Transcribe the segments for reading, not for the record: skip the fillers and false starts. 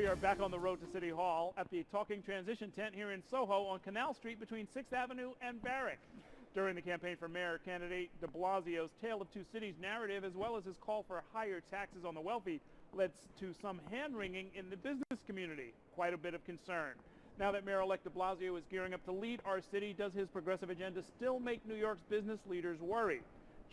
We are back on the road to City Hall at the Talking Transition Tent here in Soho on Canal Street between 6th Avenue and Barrack. During the campaign for mayor, candidate de Blasio's Tale of Two Cities narrative, as well as his call for higher taxes on the wealthy, led to some hand-wringing in the business community. Quite a bit of concern. Now that Mayor-elect de Blasio is gearing up to lead our city, does his progressive agenda still make New York's business leaders worry?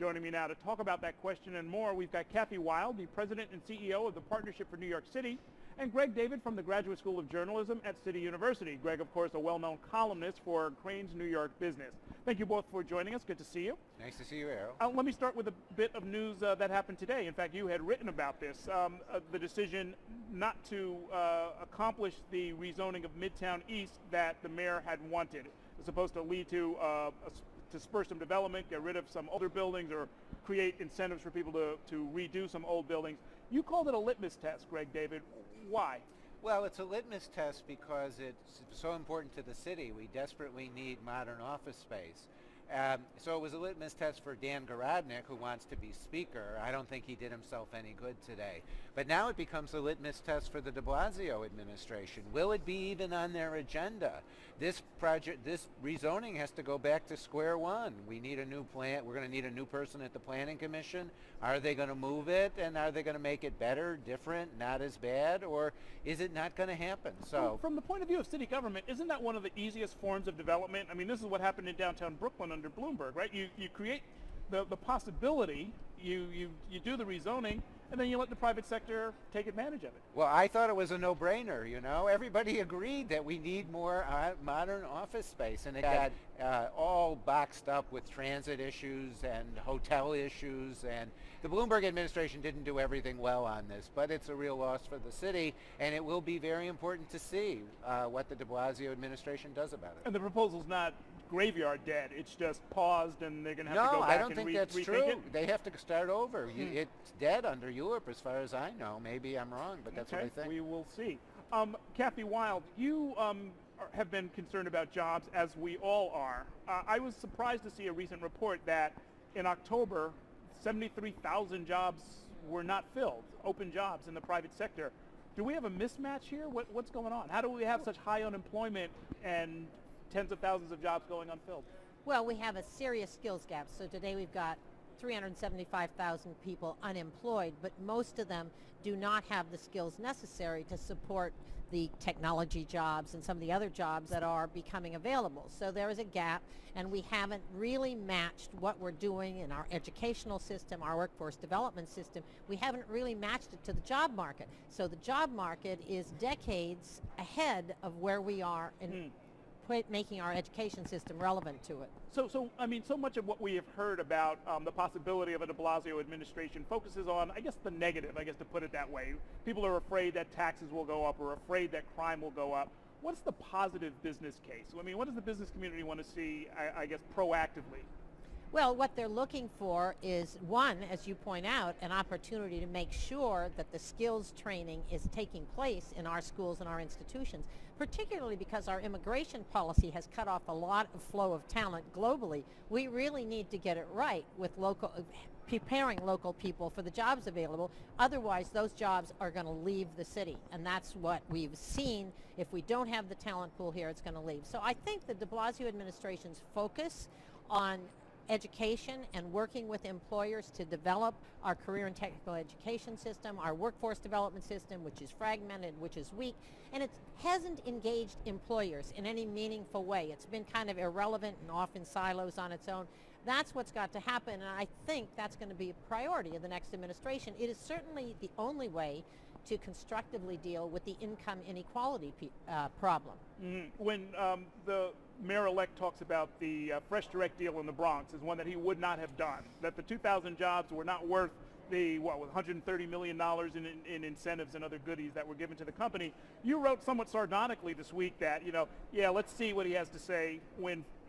Joining me now to talk about that question and more, we've got Kathy Wylde, the president and CEO of the Partnership for New York City, and Greg David from the Graduate School of Journalism at City University. Greg, of course, a well-known columnist for Crain's New York Business. Thank you both for joining us. Good to see you. Nice to see you, Errol. Let me start with a bit of news that happened today. In fact, you had written about this, the decision not to accomplish the rezoning of Midtown East that the mayor had wanted. It's supposed to lead to spur some development, get rid of some older buildings, or create incentives for people to redo some old buildings. You called it a litmus test, Greg David. Why? Well, it's a litmus test because it's so important to the city. We desperately need modern office space. So it was a litmus test for Dan Garodnick, who wants to be speaker. I don't think he did himself any good today. But now it becomes a litmus test for the de Blasio administration. Will it be even on their agenda? This rezoning has to go back to square one. We need a new plan. We're going to need a new person at the Planning Commission. Are they going to move it, and are they going to make it better, different, not as bad, or is it not going to happen? So, from the point of view of city government, isn't that one of the easiest forms of development? I mean, this is what happened in downtown Brooklyn under Bloomberg, right? You create the possibility, you do the rezoning, and then you let the private sector take advantage of it. Well, I thought it was a no-brainer, you know. Everybody agreed that we need more modern office space, and it got all boxed up with transit issues and hotel issues, and the Bloomberg administration didn't do everything well on this, but it's a real loss for the city, and it will be very important to see what the de Blasio administration does about it. And the proposal's not graveyard dead. It's just paused, and they're going to have to go back I don't and think that's rethink true. it? They have to start over. It's dead under Europe, as far as I know. Maybe I'm wrong, but that's what I think. We will see. Kathy Wylde, you have been concerned about jobs, as we all are. I was surprised to see a recent report that in October, 73,000 jobs were not filled, open jobs in the private sector. Do we have a mismatch here? What's going on? How do we have such high unemployment and tens of thousands of jobs going unfilled? Well, we have a serious skills gap. So today we've got 375,000 people unemployed, but most of them do not have the skills necessary to support the technology jobs and some of the other jobs that are becoming available. So there is a gap, and we haven't really matched what we're doing in our educational system, our workforce development system. We haven't really matched it to the job market. So the job market is decades ahead of where we are in making our education system relevant to it. So I mean, so much of what we have heard about the possibility of a de Blasio administration focuses on, I guess, the negative, I guess, to put it that way. People are afraid that taxes will go up or afraid that crime will go up. What's the positive business case? I mean, what does the business community want to see, I guess, proactively? Well, what they're looking for is, one, as you point out, an opportunity to make sure that the skills training is taking place in our schools and our institutions, particularly because our immigration policy has cut off a lot of flow of talent globally. We really need to get it right with preparing local people for the jobs available. Otherwise, those jobs are going to leave the city, and that's what we've seen. If we don't have the talent pool here, it's going to leave. So I think the de Blasio administration's focus on education and working with employers to develop our career and technical education system, our workforce development system, which is fragmented, which is weak, and it hasn't engaged employers in any meaningful way. It's been kind of irrelevant and off in silos on its own. That's what's got to happen, and I think that's going to be a priority of the next administration. It is certainly the only way to constructively deal with the income inequality problem. When the mayor-elect talks about the Fresh Direct deal in the Bronx as one that he would not have done, that the 2,000 jobs were not worth the, $130 million in incentives and other goodies that were given to the company, you wrote somewhat sardonically this week that, let's see what he has to say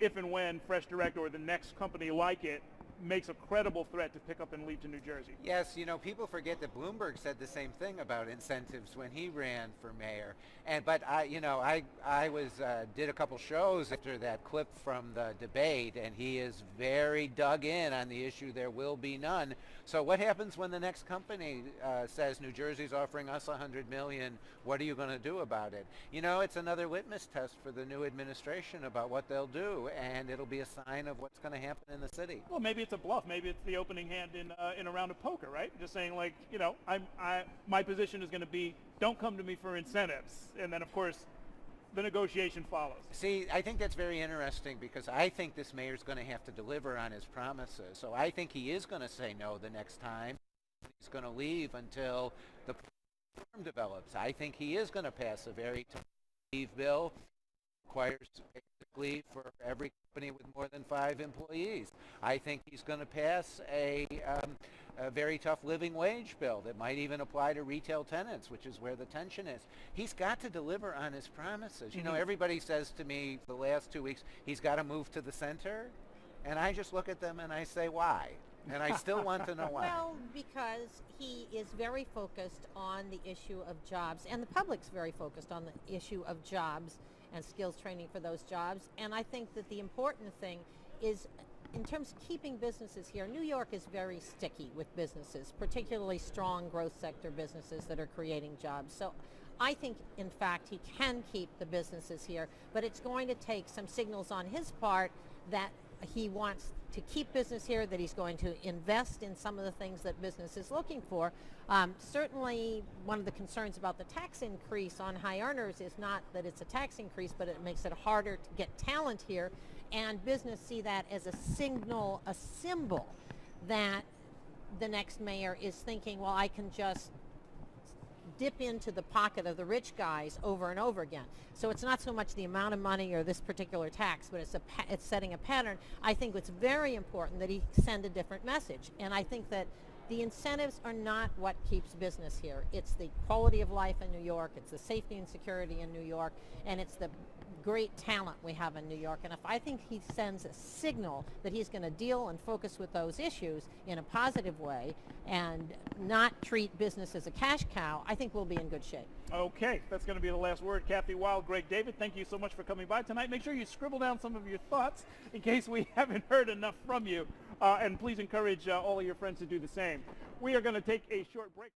if and when Fresh Direct or the next company like it makes a credible threat to pick up and leave to New Jersey. Yes, you know, people forget that Bloomberg said the same thing about incentives when he ran for mayor. But I was did a couple shows after that clip from the debate, and he is very dug in on the issue. There will be none. So what happens when the next company says New Jersey's offering us $100 million? What are you going to do about it? You know, it's another litmus test for the new administration about what they'll do, and it'll be a sign of what's going to happen in the city. Well, maybe it's a bluff. Maybe it's the opening hand in a round of poker, right? Just saying, like, you know, my position is going to be, don't come to me for incentives, and then of course the negotiation follows. See, I think that's very interesting because I think this mayor's going to have to deliver on his promises. So I think he is going to say no the next time. He's going to leave until the reform develops. I think he is going to pass a very tough leave bill. Requires basically for every company with more than 5 employees. I think he's going to pass a very tough living wage bill that might even apply to retail tenants, which is where the tension is. He's got to deliver on his promises. You know, everybody says to me the last 2 weeks, he's got to move to the center. And I just look at them and I say, why? And I still want to know why. Well, because he is very focused on the issue of jobs, and the public's very focused on the issue of jobs and skills training for those jobs. And I think that the important thing is, in terms of keeping businesses here, New York is very sticky with businesses, particularly strong growth sector businesses that are creating jobs. So I think, in fact, he can keep the businesses here, but it's going to take some signals on his part that he wants to keep business here, that he's going to invest in some of the things that business is looking for. Certainly, one of the concerns about the tax increase on high earners is not that it's a tax increase, but it makes it harder to get talent here. And business see that as a signal, a symbol that the next mayor is thinking, well, I can just dip into the pocket of the rich guys over and over again. So it's not so much the amount of money or this particular tax, but it's setting a pattern. I think it's very important that he send a different message. And I think that the incentives are not what keeps business here. It's the quality of life in New York, it's the safety and security in New York, and it's the great talent we have in New York. And if I think he sends a signal that he's going to deal and focus with those issues in a positive way and not treat business as a cash cow, I think we'll be in good shape. Okay, that's going to be the last word. Kathy Wylde, Greg David, thank you so much for coming by tonight. Make sure you scribble down some of your thoughts in case we haven't heard enough from you. And please encourage all of your friends to do the same. We are going to take a short break.